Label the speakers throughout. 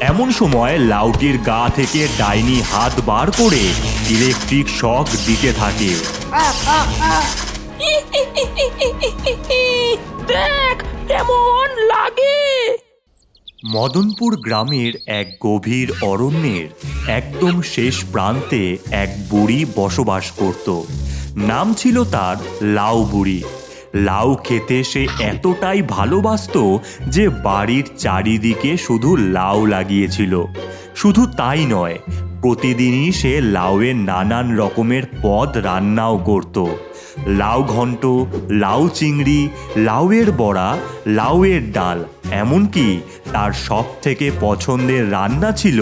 Speaker 1: এমন সময় লাউটির গা থেকে ডাইনি হাত বার করে ইলেকট্রিক শক দিতে থাকে।
Speaker 2: দেখ কেমন লাগে।
Speaker 1: মদনপুর গ্রামের এক গভীর অরণ্যের একদম শেষ প্রান্তে এক বুড়ি বসবাস করত। নাম ছিল তার লাউ বুড়ি। লাউ খেতে সে এতটাই ভালোবাসতো যে বাড়ির চারিদিকে শুধু লাউ লাগিয়েছিল। শুধু তাই নয়, প্রতিদিনই সে লাউয়ের নানান রকমের পদ রান্নাও করত। লাউ ঘন্ট, লাউ চিংড়ি, লাউয়ের বড়া, লাউয়ের ডাল, এমনকি তার সব থেকে পছন্দের রান্না ছিল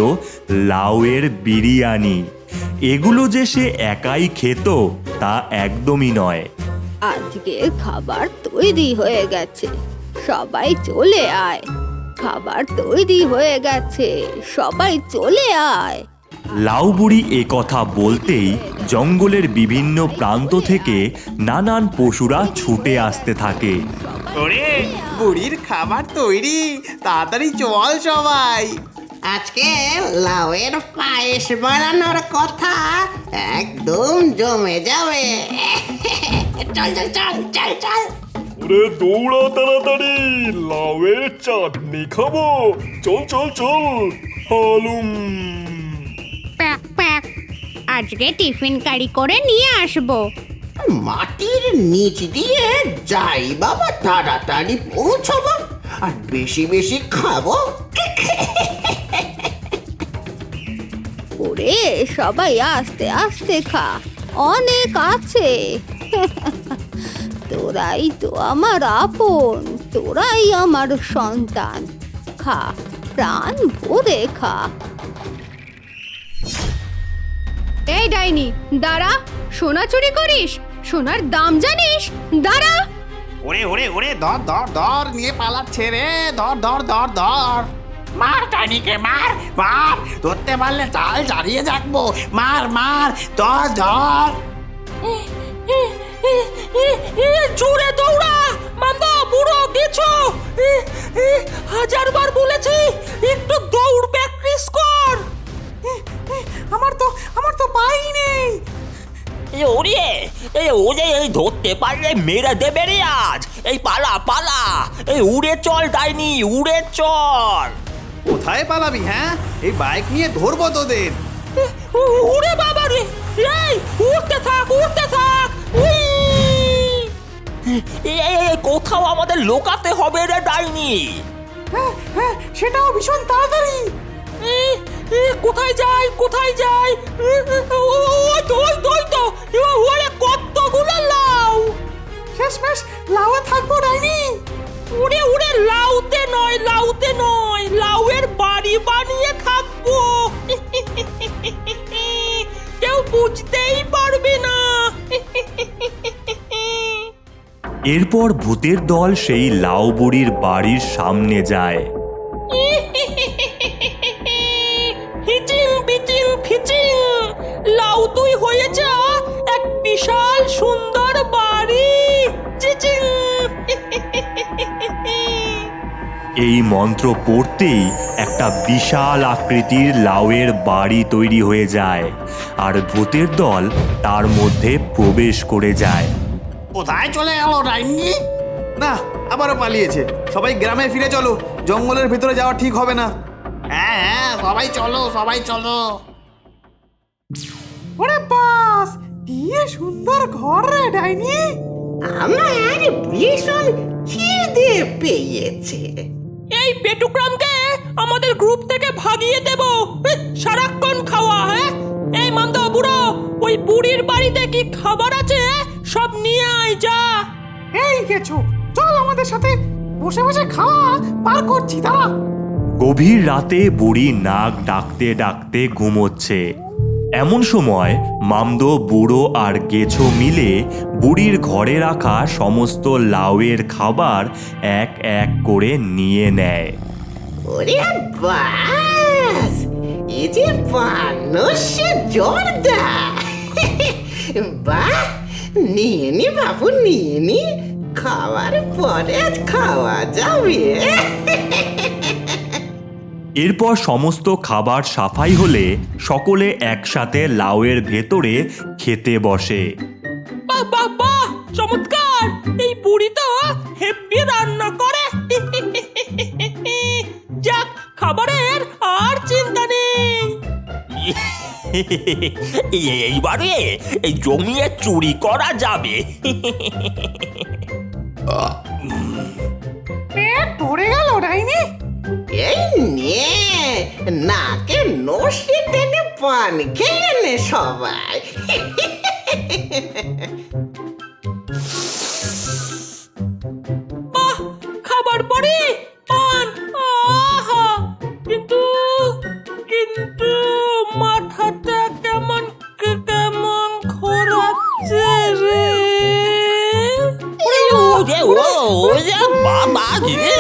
Speaker 1: লাউয়ের বিরিয়ানি। এগুলো যে সে একাই খেত তা একদমই নয়।
Speaker 3: আজকে খাবার তৈরি হয়ে গেছে, সবাই চলে আয়। খাবার তৈরি হয়ে গেছে, সবাই চলে আয়।
Speaker 1: লাউ বুড়ি এ কথা বলতেই জঙ্গলের বিভিন্ন প্রান্ত থেকে নানান পশুরা ছুটে আসতে থাকে।
Speaker 4: ওরে, বুড়ির খাবার তৈরি, তাড়াতাড়ি চল সবাই।
Speaker 5: আজকে লাউয়ের পায়েস বানানোর কথা, একদম জমে যাবে। চল চল চল চল চল।
Speaker 6: ওরে দৌড়া তাড়াতাড়ি, লাউয়ের চাটনি খাবো। চল চল চল হালুম।
Speaker 7: প্যাক প্যাক, আজকে টিফিন কারি করে নিয়ে আসবো।
Speaker 5: মাটির নিচ দিয়ে যাই বাবা, তাড়াতাড়ি পৌঁছবো আর বেশি বেশি খাবো।
Speaker 3: ওরে সবাই আস্তে আস্তে খা, অনেক আছে। তোরাই তো আমার আপন, তোরাই আমার সন্তান। খা, প্রাণ ভরে খা।
Speaker 7: এই ডাইনি, দাঁড়া। সোনা চুরি করিস? সোনার দাম জানিস? দাঁড়া।
Speaker 4: ওরে ওরে ওরে, ধর ধর ধর, নিয়ে পালাচ্ছে রে। ধর ধর ধর ধর, মার টানিকে মার মার, ধরতে পারলে চাল চালিয়ে যাকবো। মার মার, ধর ধর।
Speaker 2: জোরে দৌড়া মান্দা, বুড়ো গেছো। 1000 বার বলেছি একটু দৌড় প্র্যাকটিস কর। আমার তো পাই নেই। ওরে ওরে, এই ধরতে পারলে মেরে দেবে রে আজ। এই পালা পালা, এই উড়ে চল ডাইনি, উড়ে চল।
Speaker 4: কোথায় পালাবি? হ্যাঁ, এই বাইক নিয়ে ধরবো তোদের।
Speaker 2: উড়ে বাবা রে, এই উড়তে থাক উড়তে থাক। কোথাও আমাদের লোকাতে হবে রে ডাইনি। হ্যাঁ, সেটাও ভীষণ তাড়াতাড়ি। কোথায় যাই কোথায় যাই? ওই তো ওরে, কতগুলো লাউ। শেষমেশ লাউয়ে থাকবো ডাইনি। উড়ে উড়ে লাউতে নয়, লাউতে নয়, লাউয়ের বাড়ি বানিয়ে থাকবো। কেউ বুঝতেই পারবে না।
Speaker 1: এরপর ভূতের দল সেই লাউ বুড়ির বাড়ির সামনে যায়।
Speaker 2: ফিচিং ফিচিং ফিচিং, লাউ তুই হয়েছে এক বিশাল সুন্দর বাড়ি। চিচিং।
Speaker 1: এই মন্ত্র পড়তেই একটা বিশাল আকৃতির লাউয়ের বাড়ি তৈরি হয়ে যায় আর ভূতের দল তার মধ্যে প্রবেশ করে যায়।
Speaker 4: কোথায় চলে গেল ডাইনি? না, আবারও পালিয়েছে। সবাই গ্রামে ফিরে চলো, জঙ্গলের ভিতরে যাওয়া ঠিক হবে না। হ্যাঁ হ্যাঁ, সবাই চলো সবাই চলো।
Speaker 2: ওরে বাস, কি সুন্দর ঘর রে ডাইনি।
Speaker 5: আমার ভীষণ খিদে পেয়েছে।
Speaker 2: এই পেটুগ্রামকে আমাদের গ্রুপ থেকে ভাগিয়ে দেব। সারাক্ষণ খাওয়া। হ্যাঁ, এই মান্দা বুড়ো, ওই বুড়ির বাড়িতে কি খাবার আছে সব নিয়ে আয় যা। এই গেছো, চল আমাদের সাথে বসে বসে খাওয়া পার করছি। দাঁড়া।
Speaker 1: গভীর রাতে বুড়ি নাক ডাকতে ডাকতে ঘুমোচ্ছে। এমন সময় মামদো, বুড়ো আর গেছো মিলে বুড়ির ঘরে রাখা সমস্ত লাউয়ের খাবার এক এক করে নিয়ে নেয়।
Speaker 5: ওরে বাস, এ যে পানস্য জর্দা। বাহ, নিয়ে নি বাবু, নিয়ে নি। খাওয়ার পরে আজ খাওয়া যাবে।
Speaker 1: এরপর সমস্ত খাবার সাফাই হলে সকলে একসাথে লাউয়ের ভেতরে খেতে বসে।
Speaker 2: বাহ বাহ বাহ, চমৎকার! এই বুড়ি তো হেব্বি রান্না করে। যাক, খাবারের আর চিন্তা নেই।
Speaker 8: এইবারে এই জমিয়ে চুরি করা যাবে।
Speaker 4: পড়ে গেল ডাইনি।
Speaker 5: এই নে নাকে নসি টেনে পান খেয়ে নে সবাই।
Speaker 2: বাহ, খাবার পরে পান, আহা! কিন্তু কিন্তু মাথাটা কেমন কেমন ঘোরাচ্ছে রে।
Speaker 8: ওরে ওরে বাবা রে!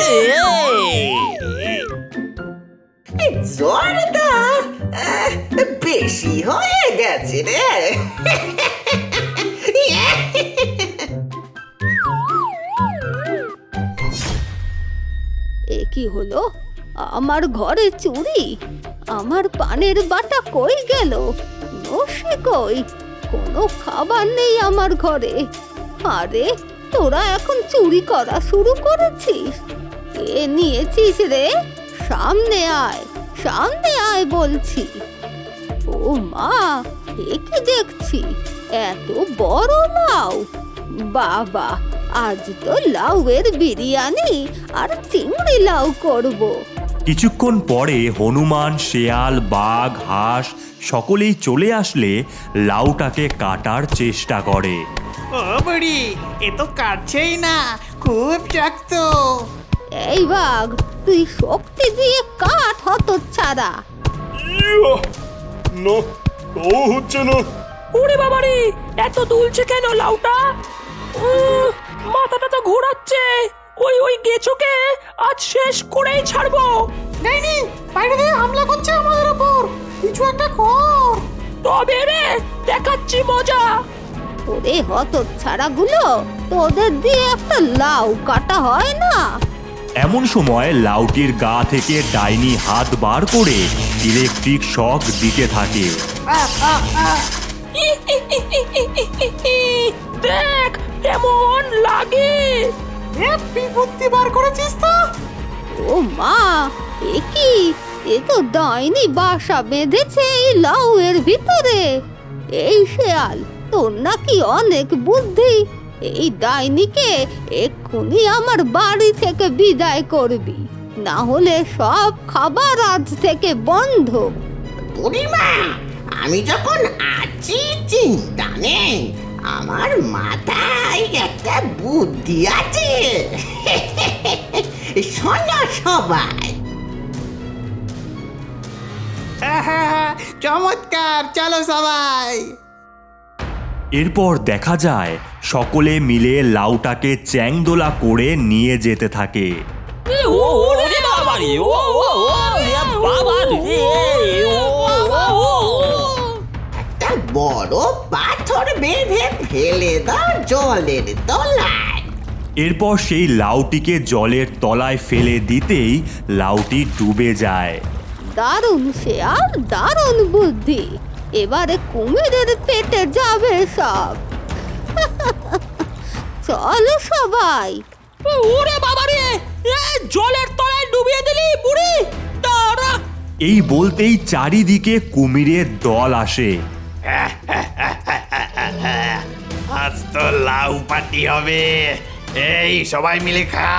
Speaker 5: জ্বরটা বেশি হয়ে গেছে রে।
Speaker 3: এ কি হলো? আমার ঘরে চুরি? আমার পানের বাটা কই গেল? নসি কই? কোনো খাবার নেই আমার ঘরে। আরে, তোরা এখন চুরি করা শুরু করেছিস? এ নিয়েছিস রে? সামনে আয়, সামনে আয় বলছি। ও মা, এ কি দেখছি? এত বড় লাউ! বাবা, আজ তো লাউয়ের বিরিয়ানি আর চিংড়ি লাউ করব।
Speaker 1: কিছুক্ষণ পরে হনুমান, শেয়াল, বাঘ, হাঁস সকলেই চলে আসলে লাউটাকে কাটার চেষ্টা করে।
Speaker 4: ও বুড়ি, এ তো কাটছেই না, খুব শক্ত।
Speaker 3: এই বাঘ, তুই শক্তি দিয়ে কাঠ হতচ্ছাড়া।
Speaker 6: ইয়া! না, তাও হচ্ছে না।
Speaker 2: ওরে বাবারে, এত দুলছে কেন লাউটা? মাথাটা তো ঘোরাচ্ছে। ওই গেছোকে আজ শেষ করেই ছাড়বো।
Speaker 4: ডাইনি বাইরে দিয়ে হামলা করছে আমাদের উপর, কিছু একটা কর।
Speaker 2: তবে রে, দেখাচ্ছি মজা।
Speaker 3: ওরে হতচ্ছাড়া গুলো, তোদের দিয়ে একটা লাউ কাটা হয় না?
Speaker 1: এমন সময় লাউটির গা থেকে ডাইনি হাত বার করে ইলেকট্রিক শক দিতে থাকে।
Speaker 2: দেখ কেমন লাগে।
Speaker 4: বিপত্তি বার করেছিস তো?
Speaker 3: ও মা, এ কি? এ তো ডাইনি বাসা বেঁধেছে এই লাউয়ের ভিতরে। এই শেয়াল, তোর নাকি অনেক বুদ্ধি। এই ডাইনিকে এক্ষুনি আমার বাড়ি থেকে বিদায় করবি, না হলে সব খাবার আজ থেকে বন্ধ।
Speaker 5: বুড়িমা, আমি যখন আছি চিন্তা নেই, আমার মাথায় একটা বুদ্ধি আছে। শোনো সবাই।
Speaker 4: চমৎকার, চলো সবাই।
Speaker 1: এরপর দেখা যায় সকলে মিলে লাউটাকে চ্যাংদোলা করে নিয়ে যেতে থাকে।
Speaker 8: ওরে বাবা রে! ওরে বাবা রে!
Speaker 5: একটা বড় পাথর বেঁধে ফেলে দাও জলের তলায়।
Speaker 1: এরপর সেই লাউটিকে জলের তলায় ফেলে দিতেই লাউটি ডুবে যায়।
Speaker 3: দারুণ শেয়াল, দারুণ বুদ্ধি। এবারে কুমিরের পেটে যাবে সব। চলো সবাই।
Speaker 2: ওরে বাবারে, জলের তলায় ডুবিয়ে দিলি বুড়ি। তারা
Speaker 1: এই বলতেই চারিদিকে কুমিরের দল আসে।
Speaker 4: আজ তো লাউ পার্টি হবে, এই সবাই মিলে খা।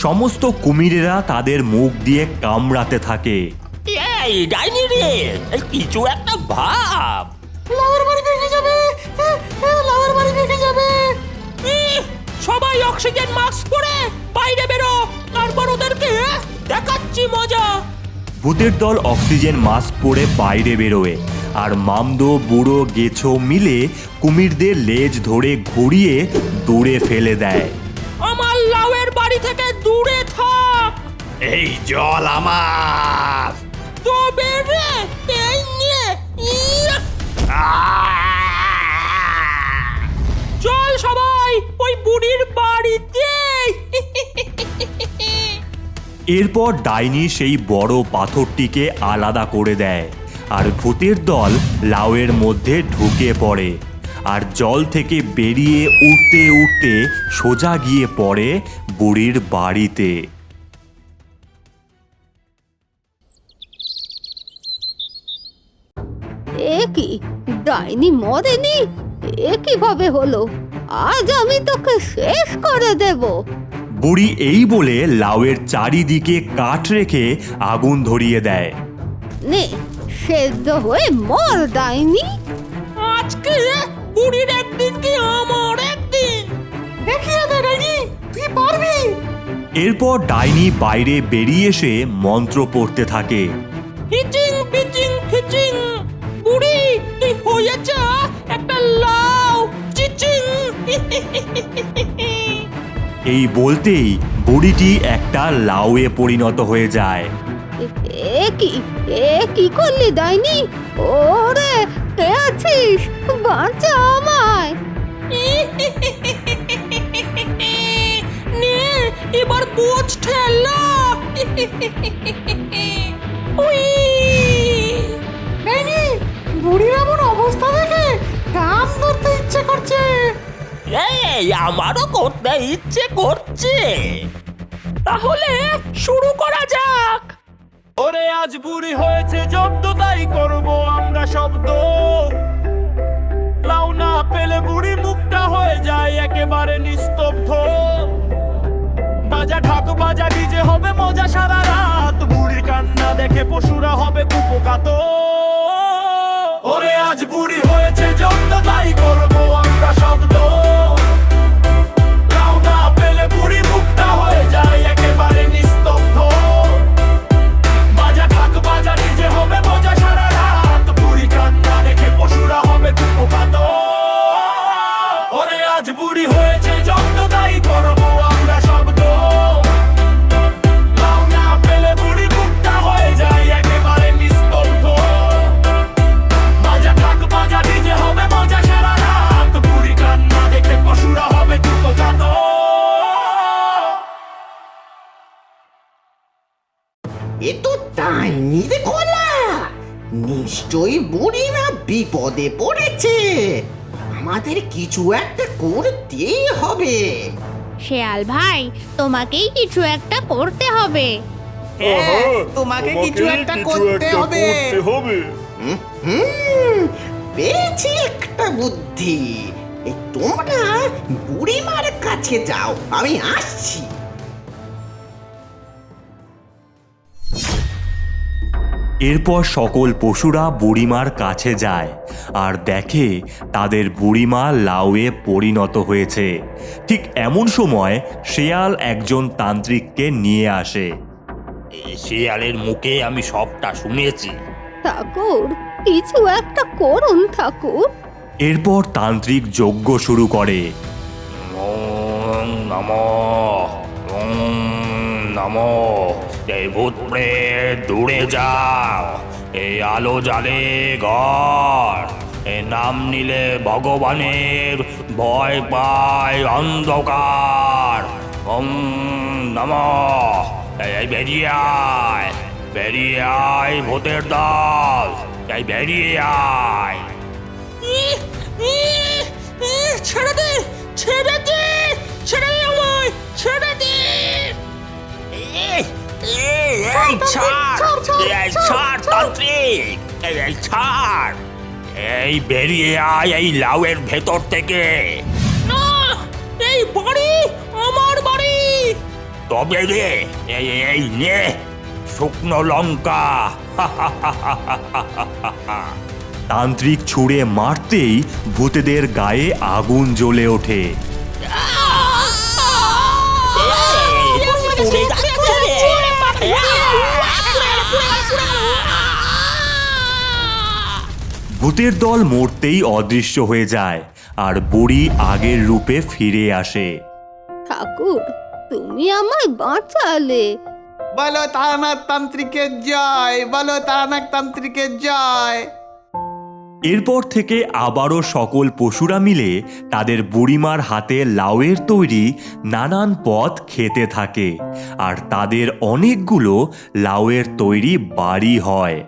Speaker 1: সমস্ত কুমিরেরা তাদের মুখ দিয়ে কামড়াতে থাকে।
Speaker 8: এই ডাইনি রে, কিছু একটা ভাব।
Speaker 4: লাউয়ের বাড়ি ভেঙে যাবে, লাউয়ের বাড়ি ভেঙে যাবে।
Speaker 2: সবাই অক্সিজেন মাস্ক পরে বাইরে বেরো, তারপর ওদেরকে দেখাচ্ছি মজা।
Speaker 1: ভূতের দল অক্সিজেন মাস্ক পরে বাইরে বেরোয়, আর মামদো, বুড়ো, গেছো মিলে কুমিরদের লেজ ধরে ঘুরিয়ে দূরে ফেলে দেয়।
Speaker 2: আমার লাউয়ের বাড়ি থেকে দূরে থাক।
Speaker 4: এই জল আমার।
Speaker 2: তবে রে, এই নিয়ে চল সবাই ওই বুড়ির বাড়িতে।
Speaker 1: এরপর ডাইনি সেই বড় পাথরটিকে আলাদা করে দেয় আর ভূতের দল লাউয়ের মধ্যে ঢুকে পড়ে আর জল থেকে বেরিয়ে উঠতে উঠতে সোজা গিয়ে পড়ে বুড়ির বাড়িতে।
Speaker 3: এ কি, ডাইনি মরেনি? এ কিভাবে হলো? আজ আমি তোকে শেষ করে দেব।
Speaker 1: বুড়ি এই বলে লাউয়ের চারিদিকে কাঠ রেখে আগুন ধরিয়ে দেয়।
Speaker 3: নে, সেদ্ধ হয়ে মর ডাইনি।
Speaker 2: আজকে বুড়ির একদিন কি আমার একদিন।
Speaker 4: দেখিয়ে দে ডাইনি, তুই পারবি।
Speaker 1: এরপর ডাইনি বাইরে বেরিয়ে এসে মন্ত্র পড়তে থাকে।
Speaker 2: হিচিং পিচিং ফিচিং, বুড়ি তুই হয়েছে একটা লাউ চিচিং।
Speaker 1: এই বলতেই বুড়িটি একটা লাউয়ে পরিণত হয়ে যায়।
Speaker 3: এ কি করলি ডাইনি? ওরে, কে আছিস? বাঁচা আমায়।
Speaker 2: নে এবার বোঝ ঠেলা। উই,
Speaker 4: ডাইনি, বুড়ির এমন অবস্থা দেখে কান ধরতে ইচ্ছে করছে।
Speaker 8: এই আমারও করতে ইচ্ছে করছে।
Speaker 2: তাহলে শুরু করা যাক।
Speaker 9: ওরে আজ বুড়ি হয়েছে জব্দ, তাই করবো আমরা শব্দ। লাউ না পেলে বুড়ি মুখটা হয়ে যায় একেবারে নিস্তব্ধ। বাজা ঢাক বাজা ডিজে হবে মজা সারা রাত। বুড়ির কান্না দেখে পশুরা হবে কুপোকাত। ওরে আজ বুড়ি হয়েছে জব্দ, তাই করবো আমরা শব্দ। লাউ না পেলে বুড়ি মুখটা হয়ে যায় একেবারে নিস্তব্ধ। বাজা ঢাক বাজা ডিজে হবে মজা সারা রাত। বুড়ি কান্না দেখে পশুরা হবে কুপোকাত। ওরে আজ বুড়ি হয়েছে জব্দ, তাই করবো আমরা শব্দ। লাউ না পেলে বুড়ি মুখটা হয়ে যায় একেবারে নিস্তব্ধ। বাজা ঢাক বাজা ডিজে হবে মজা সারা রাত। বুড়ি কান্না দেখে পশুরা হবে কুপোকাত।
Speaker 5: এ তো ডাইনির গলা। নিশ্চয়ই বুড়ি না বিপদে পড়েছে। আমাদের কিছু একটা করতেই হবে।
Speaker 7: শেয়াল ভাই, তোমাকেই কিছু একটা করতে হবে।
Speaker 4: হ্যাঁ, তোমাকে কিছু একটা করতে হবে।
Speaker 5: পেয়েছি একটা বুদ্ধি। এই তোমরা বুড়িমার কাছে যাও, আমি আসছি।
Speaker 1: এরপর সকল পশুরা বুড়িমার কাছে যায় আর দেখে তাদের বুড়িমা লাউয়ে পরিণত হয়েছে। ঠিক এমন সময় শেয়াল একজন তান্ত্রিককে নিয়ে আসে।
Speaker 8: এই শিয়ালের মুখে আমি সবটা শুনেছি।
Speaker 3: ঠাকুর, কিছু একটা করুন ঠাকুর।
Speaker 1: এরপর তান্ত্রিক যজ্ঞ শুরু করে।
Speaker 8: ওং নমঃ, ওং নমঃ। এই ভূত প্রেত দূরে যাও, এই আলো জ্বালে ঘর। এ নাম নিলে ভগবানের ভয় পায় অন্ধকার। ওং নমঃ। এই বেরিয়ে আয়, বেরিয়ে আয় ভূতের দল, এই বেরিয়ে আয়।
Speaker 2: ছেড়ে দে, ছেড়ে দে, ছেড়ে দে আমায়, ছেড়ে দে।
Speaker 8: এই ছাড় তান্ত্রিক, এই ছাড়। এই বেরিয়ে আয় এই লাউয়ের ভেতর থেকে।
Speaker 2: না, এই বাড়ি আমার বাড়ি।
Speaker 8: তবে রে, এই নে শুকনো লঙ্কা।
Speaker 1: তান্ত্রিক ছুঁড়ে মারতেই ভূতেদের গায়ে আগুন জ্বলে ওঠে। ভূতের দল মরতেই অদৃশ্য হয়ে যায় আর বুড়ি আগের রূপে ফিরে আসে।
Speaker 3: ঠাকুর, তুমি আমায় বাঁচালে।
Speaker 4: বলো তারানাথ তান্ত্রিকের জয়, বলো তারানাথ তান্ত্রিকের জয়।
Speaker 1: এরপর থেকে আবারও সকল পশুরা মিলে তাদের বুড়িমার হাতে লাউয়ের তৈরি নানান পদ খেতে থাকে আর তাদের অনেকগুলো লাউয়ের তৈরি বাড়ি হয়।